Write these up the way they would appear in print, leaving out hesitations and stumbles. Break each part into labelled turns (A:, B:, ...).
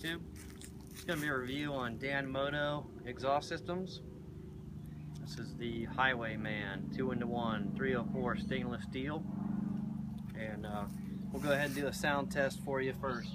A: YouTube. It's going to be a review on Danmoto exhaust systems. This is the Highwayman 2-in-1 304 stainless steel, and we'll go ahead and do a sound test for you first.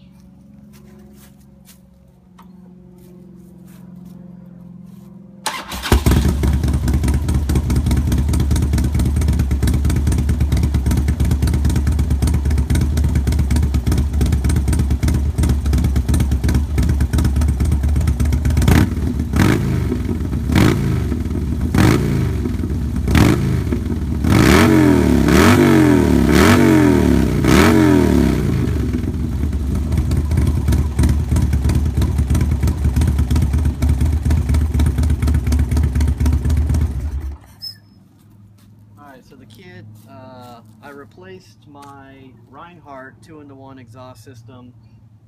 A: So the kit, I replaced my Reinhardt 2-in-1 exhaust system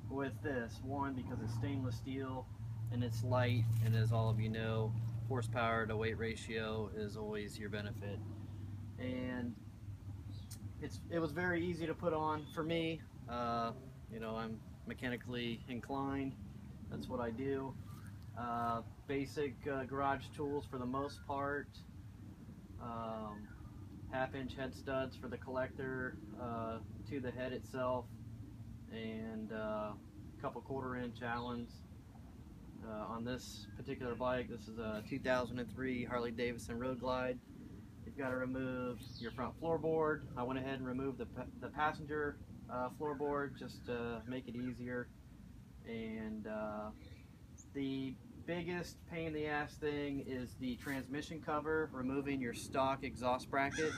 A: with this one because it's stainless steel and it's light, and as all of you know, horsepower to weight ratio is always your benefit. And it was very easy to put on for me. You know, I'm mechanically inclined. That's what I do. Basic garage tools for the most part. Half-inch head studs for the collector to the head itself, and a couple quarter-inch Allens. On this particular bike, this is a 2003 Harley Roadglide. You've got to remove your front floorboard. I went ahead and removed the passenger floorboard just to make it easier. And the biggest pain in the ass thing is the transmission cover, removing your stock exhaust bracket.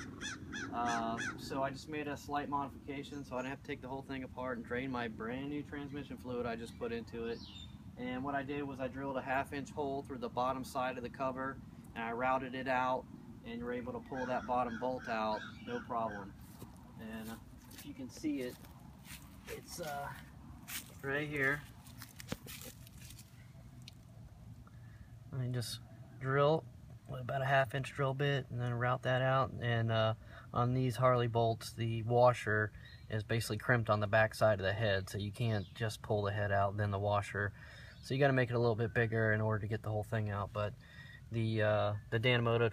A: So I just made a slight modification so I didn't have to take the whole thing apart and drain my brand new transmission fluid I just put into it. And what I did was I drilled a 1/2-inch hole through the bottom side of the cover, and I routed it out, and you're able to pull that bottom bolt out no problem. And if you can see it, it's right here. I just drill with about a 1/2-inch drill bit and then route that out. And on these Harley bolts, the washer is basically crimped on the back side of the head, so you can't just pull the head out then the washer. So you got to make it a little bit bigger in order to get the whole thing out. But the Danmoto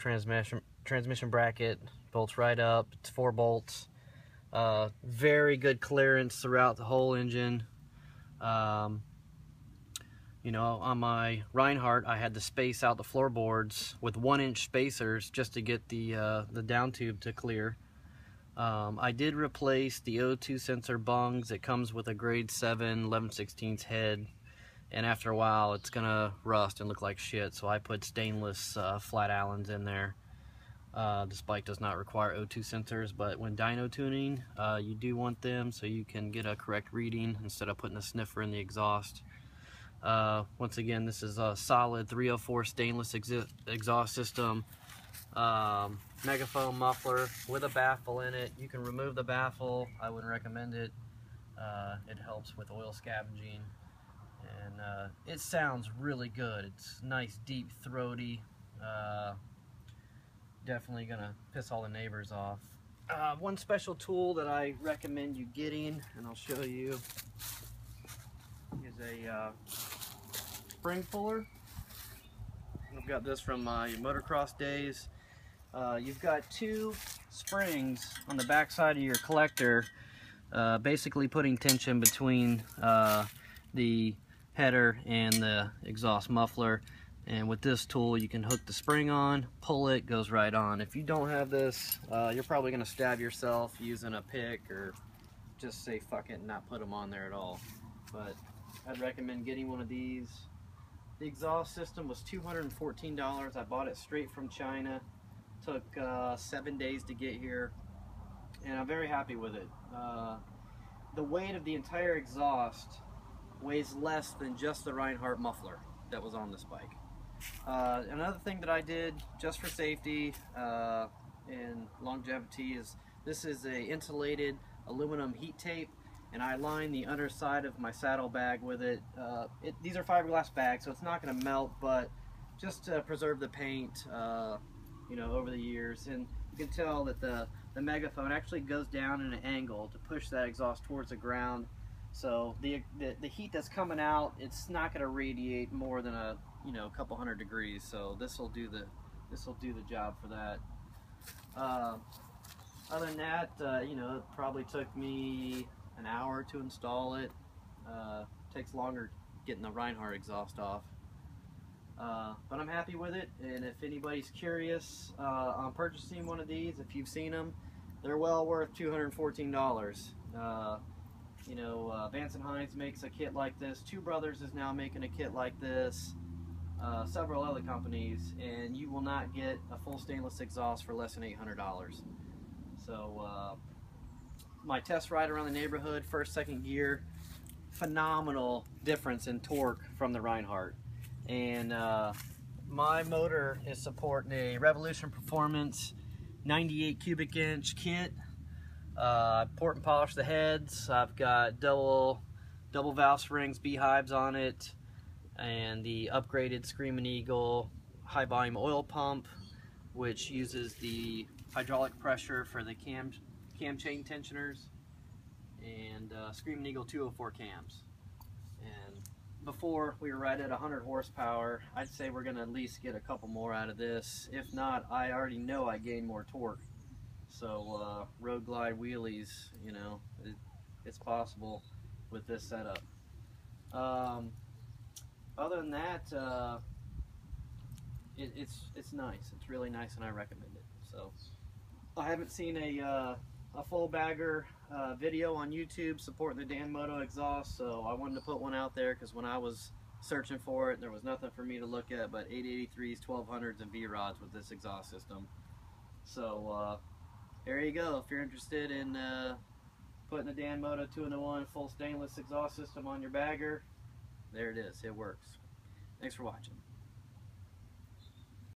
A: transmission bracket bolts right up. It's 4 bolts. Very good clearance throughout the whole engine. You know, on my Reinhardt, I had to space out the floorboards with 1-inch spacers just to get the down tube to clear. I did replace the O2 sensor bungs. It comes with a grade 7 11/16 head, and after a while it's gonna rust and look like shit, so I put stainless flat Allens in there. This bike does not require O2 sensors, but when dyno tuning, you do want them so you can get a correct reading instead of putting a sniffer in the exhaust. Once again, this is a solid 304 stainless exhaust system. Megaphone muffler with a baffle in it. You can remove the baffle. I wouldn't recommend it. It helps with oil scavenging, and it sounds really good. It's nice, deep, throaty. Definitely gonna piss all the neighbors off. One special tool that I recommend you getting, and I'll show you, is a spring puller. I've got this from my motocross days. You've got 2 springs on the back side of your collector, basically putting tension between the header and the exhaust muffler. And with this tool, you can hook the spring on, pull it, goes right on. If you don't have this, you're probably going to stab yourself using a pick, or just say fuck it and not put them on there at all. But I'd recommend getting one of these. The exhaust system was $214. I bought it straight from China. Took 7 days to get here, and I'm very happy with it. The weight of the entire exhaust weighs less than just the Reinhardt muffler that was on this bike. Another thing that I did just for safety and longevity is this is a insulated aluminum heat tape, and I line the underside of my saddlebag with it. These are fiberglass bags, so it's not going to melt, but just to preserve the paint, you know, over the years. And you can tell that the Megaphone actually goes down in an angle to push that exhaust towards the ground. So the heat that's coming out, it's not going to radiate more than a couple hundred degrees. So this will do the job for that. Other than that, it probably took me an hour to install it. Takes longer getting the Reinhardt exhaust off. But I'm happy with it, and if anybody's curious on purchasing one of these, if you've seen them, they're well worth $214. Vance & Hines makes a kit like this. Two Brothers is now making a kit like this. Several other companies, and you will not get a full stainless exhaust for less than $800. So my test ride around the neighborhood, first, second gear, phenomenal difference in torque from the Reinhardt. And my motor is supporting a Revolution Performance 98 cubic inch kit. Port and polish the heads. I've got double valve springs, beehives on it, and the upgraded Screaming Eagle high volume oil pump, which uses the hydraulic pressure for the cam chain tensioners, and Screaming Eagle 204 cams. And before we were right at 100 horsepower, I'd say we're going to at least get a couple more out of this. If not, I already know I gain more torque. So Roadglide wheelies, it's possible with this setup. Other than that, it's nice. It's really nice, and I recommend it. So I haven't seen a full bagger video on YouTube supporting the Danmoto exhaust, so I wanted to put one out there because when I was searching for it, there was nothing for me to look at but 883s, 1200s, and V-rods with this exhaust system. So there you go. If you're interested in putting the Danmoto 2-in-1 full stainless exhaust system on your bagger, there it is. It works. Thanks for watching.